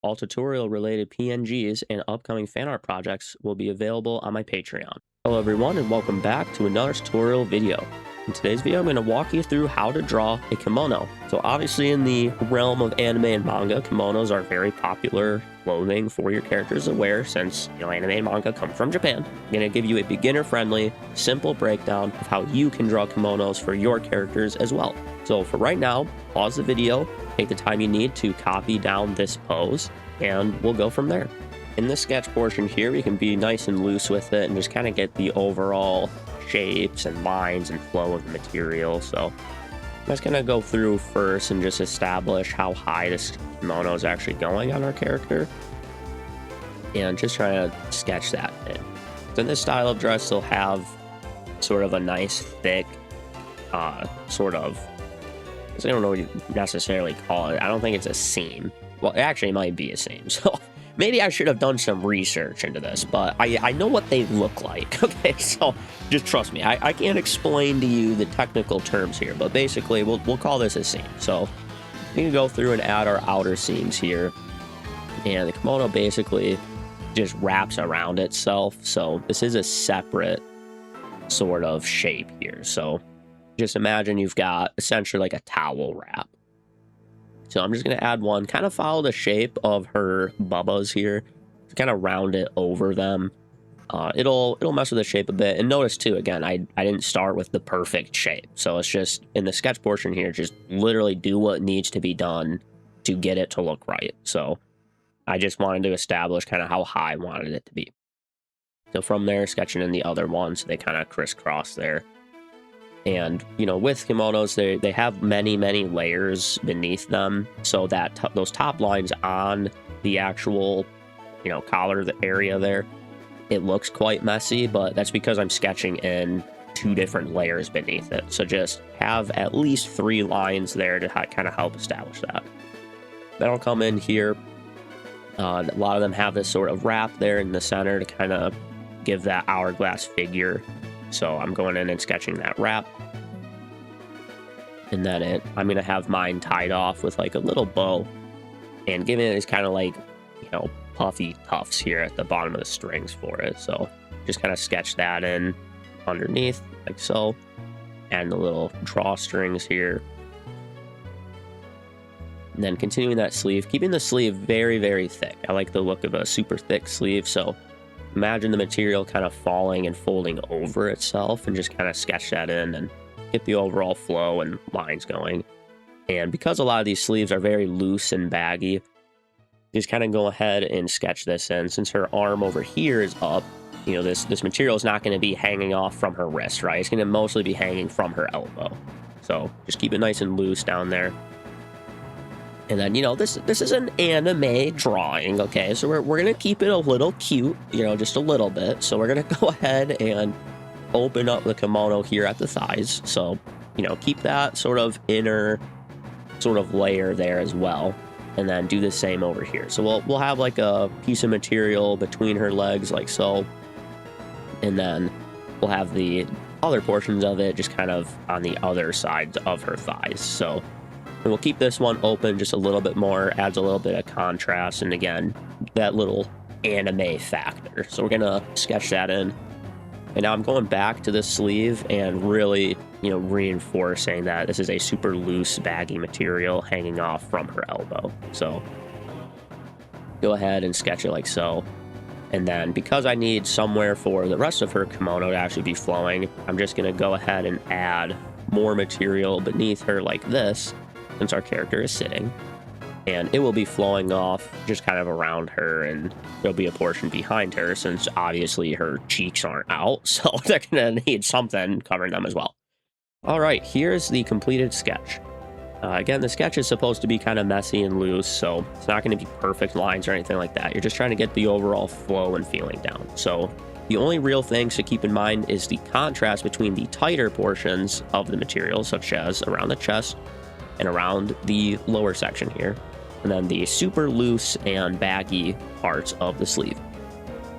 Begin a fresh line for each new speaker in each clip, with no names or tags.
All tutorial related PNGs and upcoming fan art projects will be available on my Patreon. Hello everyone and welcome back to another tutorial video. In today's video I'm going to walk you through how to draw a kimono. So obviously in the realm of anime and manga, kimonos are very popular clothing for your characters to wear since anime and manga come from Japan. I'm going to give you a beginner friendly, simple breakdown of how you can draw kimonos for your characters as well. So for right now, pause the video, take the time you need to copy down this pose, and we'll go from there. In this sketch portion here, we can be nice and loose with it and just kind of get the overall shapes and lines and flow of the material. So I'm just going to go through first and just establish how high this kimono is actually going on our character, and just try to sketch that in. So in this style of dress, they'll have sort of a nice thick sort of, I don't know what you necessarily call it. I don't think it's a seam. Well, actually, it might be a seam. So maybe I should have done some research into this, but I know what they look like. Okay, so just trust me. I can't explain to you the technical terms here, but basically we'll call this a seam. So we can go through and add our outer seams here. And the kimono basically just wraps around itself. So this is a separate sort of shape here. So just imagine you've got essentially like a towel wrap. So I'm just going to add one, kind of follow the shape of her bubbas here, kind of round it over them. It'll mess with the shape a bit. And notice too, again, I didn't start with the perfect shape. So it's just in the sketch portion here, just literally do what needs to be done to get it to look right. So I just wanted to establish kind of how high I wanted it to be. So from there, sketching in the other one, so they kind of crisscross there. And, with kimonos, they have many, many layers beneath them, so that those top lines on the actual, collar area there, it looks quite messy, but that's because I'm sketching in 2 different layers beneath it. So just have at least 3 lines there to kind of help establish that. Then I'll come in here. A lot of them have this sort of wrap there in the center to kind of give that hourglass figure. So I'm going in and sketching that wrap. And then I'm going to have mine tied off with like a little bow and giving it these kind of like, puffy tufts here at the bottom of the strings for it. So just kind of sketch that in underneath like so. And the little drawstrings here. And then continuing that sleeve, keeping the sleeve very, very thick. I like the look of a super thick sleeve. So imagine the material kind of falling and folding over itself, and just kind of sketch that in and get the overall flow and lines going. And because a lot of these sleeves are very loose and baggy, just kind of go ahead and sketch this in. Since her arm over here is up, this material is not going to be hanging off from her wrist, right? It's going to mostly be hanging from her elbow. So just keep it nice and loose down there. And then, this is an anime drawing, okay? So we're going to keep it a little cute, just a little bit. So we're going to go ahead and open up the kimono here at the thighs. So, keep that sort of inner sort of layer there as well. And then do the same over here. So we'll have like a piece of material between her legs like so. And then we'll have the other portions of it just kind of on the other sides of her thighs. So and we'll keep this one open just a little bit more, adds a little bit of contrast, and again, that little anime factor. So we're gonna sketch that in. And now I'm going back to the sleeve and really, reinforcing that this is a super loose, baggy material hanging off from her elbow. So go ahead and sketch it like so. And then because I need somewhere for the rest of her kimono to actually be flowing, I'm just gonna go ahead and add more material beneath her like this, since our character is sitting, and it will be flowing off just kind of around her, and there'll be a portion behind her since obviously her cheeks aren't out, so they're gonna need something covering them as well. All right, here's the completed sketch. Again, the sketch is supposed to be kind of messy and loose, so it's not going to be perfect lines or anything like that. You're just trying to get the overall flow and feeling down. So the only real things to keep in mind is the contrast between the tighter portions of the material, such as around the chest and around the lower section here, and then the super loose and baggy parts of the sleeve.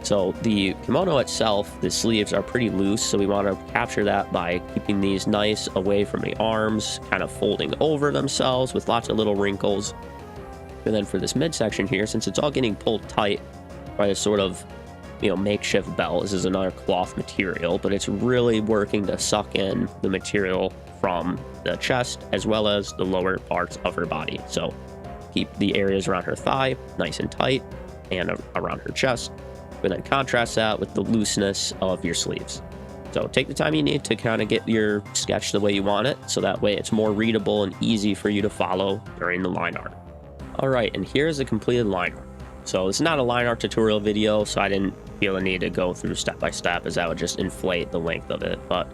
So the kimono itself, the sleeves are pretty loose, so we want to capture that by keeping these nice away from the arms, kind of folding over themselves with lots of little wrinkles. And then for this midsection here, since it's all getting pulled tight by this sort of, makeshift belt, this is another cloth material, but it's really working to suck in the material from the chest as well as the lower parts of her body. So keep the areas around her thigh nice and tight and around her chest, but then contrast that with the looseness of your sleeves. So take the time you need to kind of get your sketch the way you want it, so that way it's more readable and easy for you to follow during the line art. All right, and here's the completed line art. So it's not a line art tutorial video, so I didn't feel the need to go through step by step, as that would just inflate the length of it. But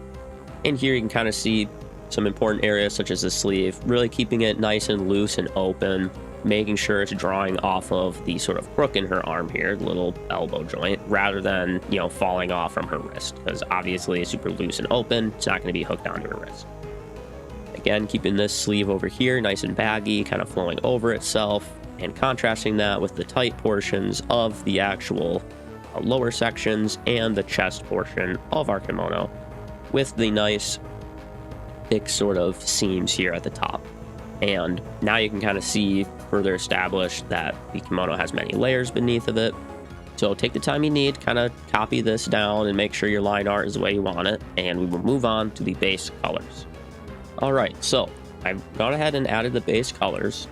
in here you can kind of see some important areas such as the sleeve, really keeping it nice and loose and open, making sure it's drawing off of the sort of crook in her arm here, the little elbow joint, rather than, falling off from her wrist, because obviously it's super loose and open, it's not going to be hooked onto her wrist. Again, keeping this sleeve over here nice and baggy, kind of flowing over itself, and contrasting that with the tight portions of the actual lower sections and the chest portion of our kimono, with the nice thick sort of seams here at the top. And now you can kind of see further established that the kimono has many layers beneath of it. So take the time you need, kind of copy this down and make sure your line art is the way you want it, and we will move on to the base colors. All right, so I've gone ahead and added the base colors,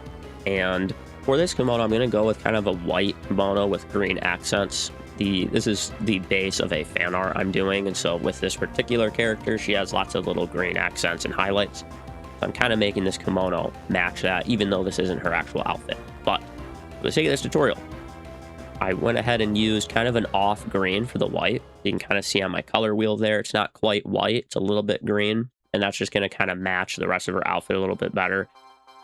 and for this kimono I'm going to go with kind of a white kimono with green accents. This is the base of a fan art I'm doing, and so with this particular character, she has lots of little green accents and highlights. So I'm kind of making this kimono match that, even though this isn't her actual outfit. But for the sake of this tutorial, I went ahead and used kind of an off green for the white. You can kind of see on my color wheel there, it's not quite white, it's a little bit green, and that's just going to kind of match the rest of her outfit a little bit better.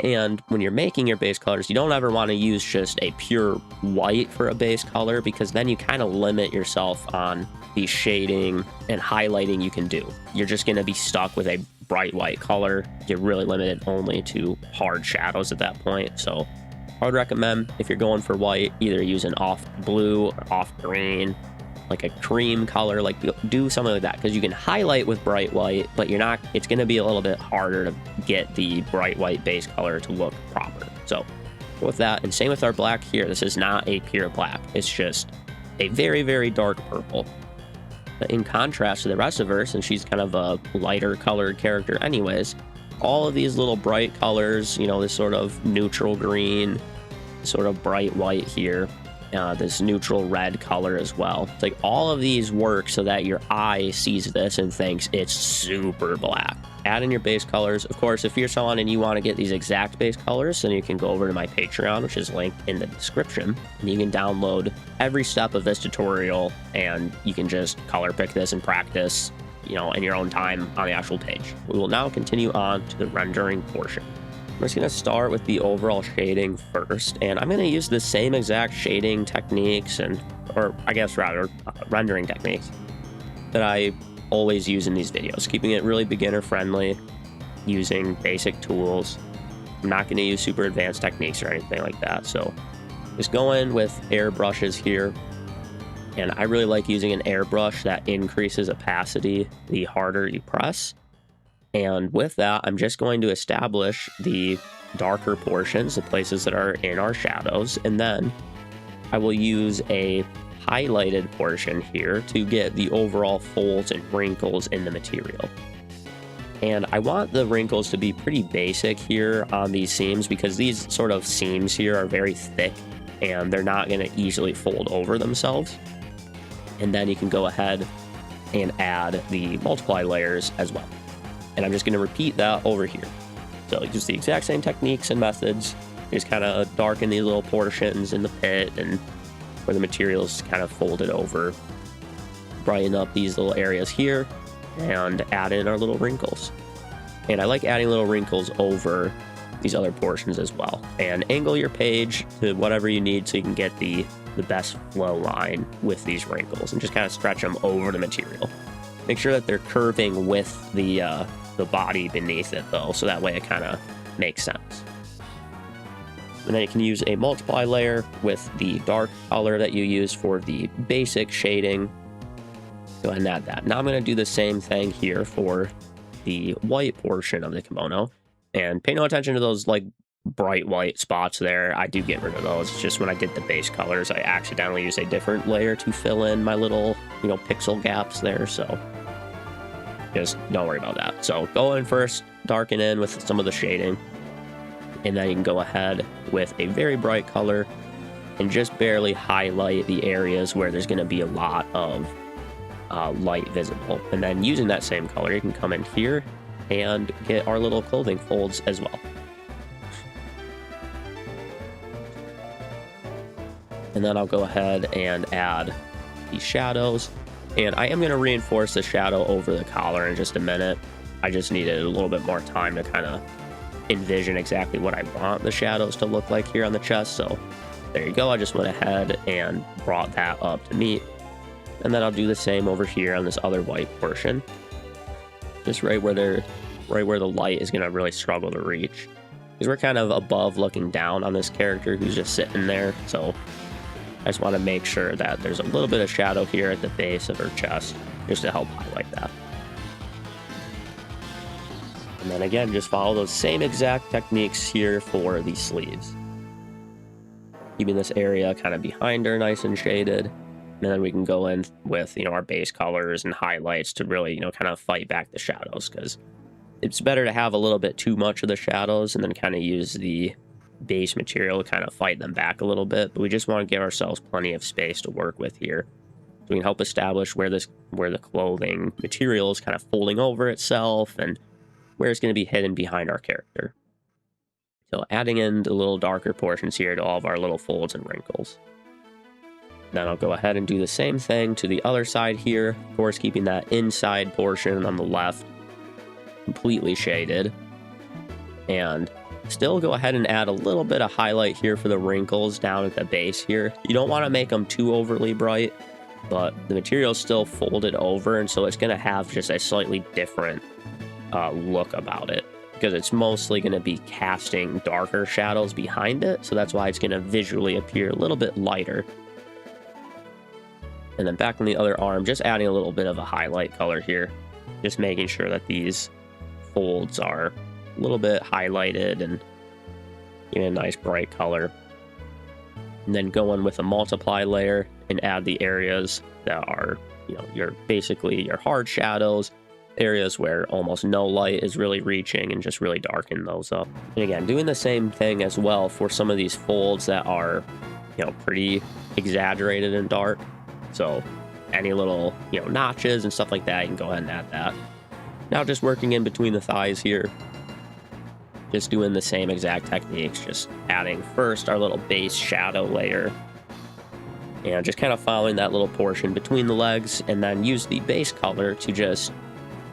And when you're making your base colors, you don't ever want to use just a pure white for a base color, because then you kind of limit yourself on the shading and highlighting you can do. You're just going to be stuck with a bright white color. You're really limited only to hard shadows at that point. So I would recommend, if you're going for white, either use an off blue or off green, like a cream color, like do something like that, because you can highlight with bright white, but it's going to be a little bit harder to get the bright white base color to look proper. So with that, and same with our black here, this is not a pure black, it's just a very, very dark purple. But in contrast to the rest of her, since she's kind of a lighter colored character anyways, all of these little bright colors, this sort of neutral green, sort of bright white here, this neutral red color as well. It's like all of these work so that your eye sees this and thinks it's super black. Add in your base colors. Of course, if you're someone and you want to get these exact base colors, then you can go over to my Patreon, which is linked in the description, and you can download every step of this tutorial, and you can just color pick this and practice, in your own time on the actual page. We will now continue on to the rendering portion. I'm just going to start with the overall shading first, and I'm going to use the same exact shading techniques or I guess rather rendering techniques that I always use in these videos, keeping it really beginner friendly, using basic tools. I'm not going to use super advanced techniques or anything like that. So just go in with airbrushes here, and I really like using an airbrush that increases opacity the harder you press. And with that, I'm just going to establish the darker portions, the places that are in our shadows, and then I will use a highlighted portion here to get the overall folds and wrinkles in the material. And I want the wrinkles to be pretty basic here on these seams, because these sort of seams here are very thick and they're not going to easily fold over themselves. And then you can go ahead and add the multiply layers as well. And I'm just going to repeat that over here. So just the exact same techniques and methods, just kind of darken these little portions in the pit and where the material's kind of folded over, brighten up these little areas here, and add in our little wrinkles. And I like adding little wrinkles over these other portions as well. And angle your page to whatever you need so you can get the best flow line with these wrinkles, and just kind of stretch them over the material. Make sure that they're curving with the body beneath it though, so that way it kind of makes sense. And then you can use a multiply layer with the dark color that you use for the basic shading. Go ahead and add that. Now I'm going to do the same thing here for the white portion of the kimono, and pay no attention to those like bright white spots there, I do get rid of those. It's just when I did the base colors, I accidentally used a different layer to fill in my little, pixel gaps there. So just don't worry about that. So go in first, darken in with some of the shading, and then you can go ahead with a very bright color and just barely highlight the areas where there's going to be a lot of light visible. And then using that same color, you can come in here and get our little clothing folds as well. And then I'll go ahead and add the shadows. And I am going to reinforce the shadow over the collar in just a minute. I just needed a little bit more time to kind of envision exactly what I want the shadows to look like here on the chest. So there you go. I just went ahead and brought that up to meet. And then I'll do the same over here on this other white portion. Just right where the light is going to really struggle to reach. Because we're kind of above looking down on this character who's just sitting there. So I just want to make sure that there's a little bit of shadow here at the base of her chest, just to help highlight that. And then again, just follow those same exact techniques here for the sleeves. Keeping this area kind of behind her nice and shaded. And then we can go in with, our base colors and highlights to really, kind of fight back the shadows, because it's better to have a little bit too much of the shadows and then kind of use the base material to kind of fight them back a little bit. But we just want to give ourselves plenty of space to work with here. So we can help establish where the clothing material is kind of folding over itself and where it's going to be hidden behind our character. So adding in the little darker portions here to all of our little folds and wrinkles. Then I'll go ahead and do the same thing to the other side here. Of course, keeping that inside portion on the left completely shaded. And still go ahead and add a little bit of highlight here for the wrinkles down at the base here. You don't want to make them too overly bright, but the material is still folded over, and so it's going to have just a slightly different look about it, because it's mostly going to be casting darker shadows behind it. So that's why it's going to visually appear a little bit lighter. And then back on the other arm, just adding a little bit of a highlight color here, just making sure that these folds are a little bit highlighted and give it a nice bright color. And then go in with a multiply layer and add the areas that are, your hard shadows, areas where almost no light is really reaching, and just really darken those up. And again, doing the same thing as well for some of these folds that are, pretty exaggerated and dark. So any little, notches and stuff like that, you can go ahead and add that. Now just working in between the thighs here. Just doing the same exact techniques, just adding first our little base shadow layer and just kind of following that little portion between the legs, and then use the base color to just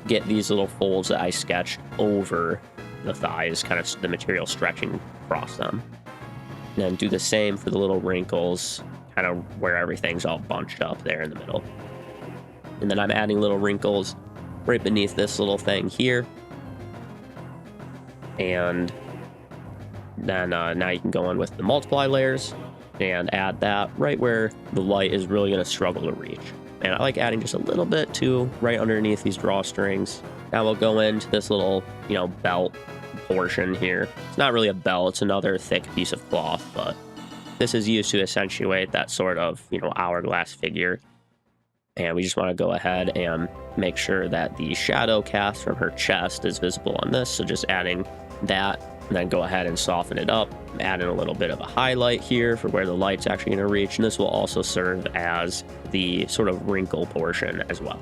get these little folds that I sketched over the thighs, kind of the material stretching across them. And then do the same for the little wrinkles, kind of where everything's all bunched up there in the middle. And then I'm adding little wrinkles right beneath this little thing here. And then now you can go in with the multiply layers and add that right where the light is really going to struggle to reach. And I like adding just a little bit too, right underneath these drawstrings. Now we'll go into this little, belt portion here. It's not really a belt, it's another thick piece of cloth, but this is used to accentuate that sort of, hourglass figure. And we just want to go ahead and make sure that the shadow cast from her chest is visible on this. So just adding that, and then go ahead and soften it up, add in a little bit of a highlight here for where the light's actually going to reach. And this will also serve as the sort of wrinkle portion as well.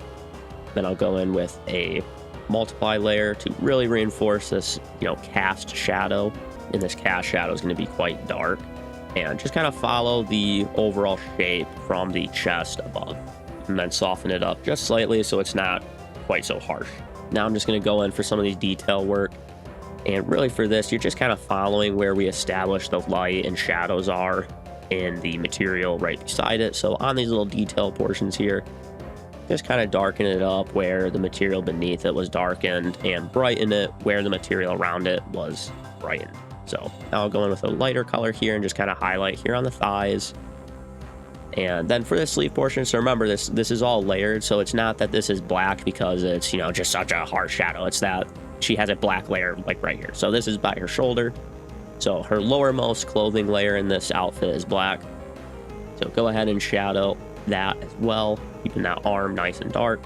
Then I'll go in with a multiply layer to really reinforce this, cast shadow. And this cast shadow is going to be quite dark. And just kind of follow the overall shape from the chest above. And then soften it up just slightly so it's not quite so harsh. Now I'm just going to go in for some of these detail work. And really for this, you're just kind of following where we establish the light and shadows are in the material right beside it. So on these little detail portions here, just kind of darken it up where the material beneath it was darkened, and brighten it where the material around it was brightened. So now I'll go in with a lighter color here and just kind of highlight here on the thighs. And then for the sleeve portion, so remember this is all layered, so it's not that this is black because it's, just such a harsh shadow. It's that she has a black layer like right here. So this is by her shoulder, So her lowermost clothing layer in this outfit is black. So go ahead and shadow that as well, keeping that arm nice and dark.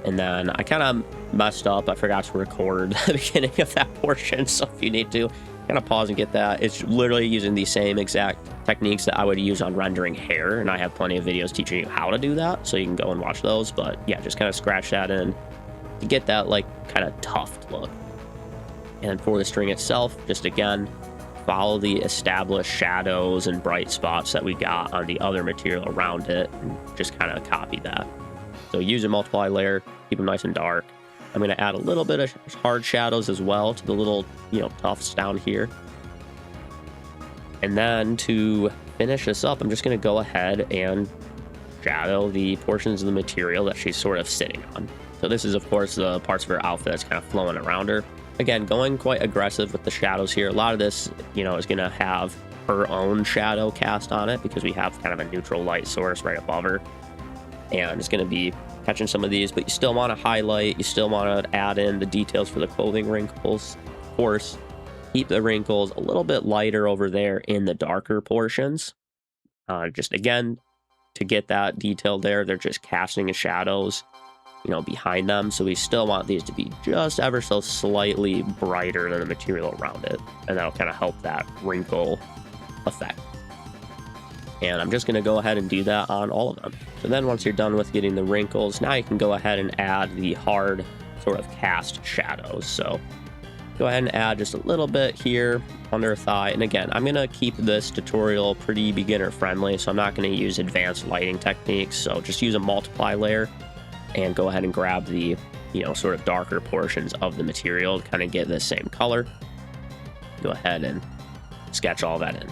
And then I kind of messed up. I forgot to record the beginning of that portion. So if you need to, kind of pause and get that. It's literally using the same exact techniques that I would use on rendering hair. And I have plenty of videos teaching you how to do that. So you can go and watch those. But yeah, just kind of scratch that in to get that like kind of tuft look. And for the string itself, just again, follow the established shadows and bright spots that we got on the other material around it, and just kind of copy that. So use a multiply layer, keep them nice and dark. I'm going to add a little bit of hard shadows as well to the little, tufts down here. And then to finish this up, I'm just going to go ahead and shadow the portions of the material that she's sort of sitting on. So this is, of course, the parts of her outfit that's kind of flowing around her. Again, going quite aggressive with the shadows here. A lot of this, is going to have her own shadow cast on it because we have kind of a neutral light source right above her. And it's going to be catching some of these, but you still want to highlight. You still want to add in the details for the clothing wrinkles. Of course, keep the wrinkles a little bit lighter over there in the darker portions. Just, again, to get that detail there, they're just casting the shadows behind them. So we still want these to be just ever so slightly brighter than the material around it. And that'll kind of help that wrinkle effect. And I'm just going to go ahead and do that on all of them. So then once you're done with getting the wrinkles, now you can go ahead and add the hard sort of cast shadows. So go ahead and add just a little bit here under her thigh. And again, I'm going to keep this tutorial pretty beginner friendly. So I'm not going to use advanced lighting techniques. So just use a multiply layer and go ahead and grab the, sort of darker portions of the material to kind of get this same color. Go ahead and sketch all that in.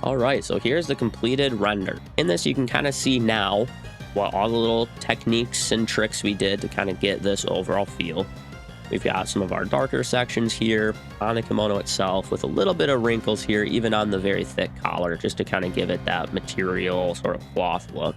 All right, so here's the completed render. In this, you can kind of see now what all the little techniques and tricks we did to kind of get this overall feel. We've got some of our darker sections here on the kimono itself with a little bit of wrinkles here, even on the very thick collar, just to kind of give it that material sort of cloth look.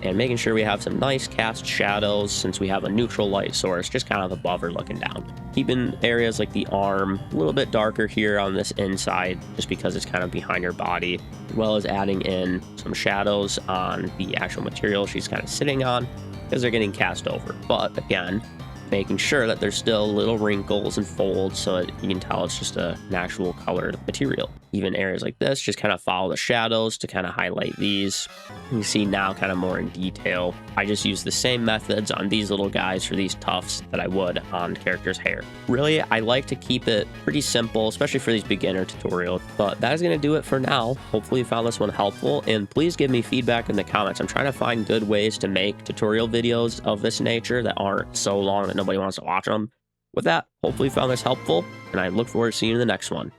And making sure we have some nice cast shadows since we have a neutral light source just kind of above her looking down. Keeping areas like the arm a little bit darker here on this inside just because it's kind of behind her body, as well as adding in some shadows on the actual material she's kind of sitting on because they're getting cast over. But again, making sure that there's still little wrinkles and folds so that you can tell it's just an actual colored material. Even areas like this, just kind of follow the shadows to kind of highlight these. You see now kind of more in detail. I just use the same methods on these little guys for these tufts that I would on the character's hair. Really, I like to keep it pretty simple, especially for these beginner tutorials. But that is going to do it for now. Hopefully you found this one helpful, and please give me feedback in the comments. I'm trying to find good ways to make tutorial videos of this nature that aren't so long that nobody wants to watch them. With that, hopefully you found this helpful, and I look forward to seeing you in the next one.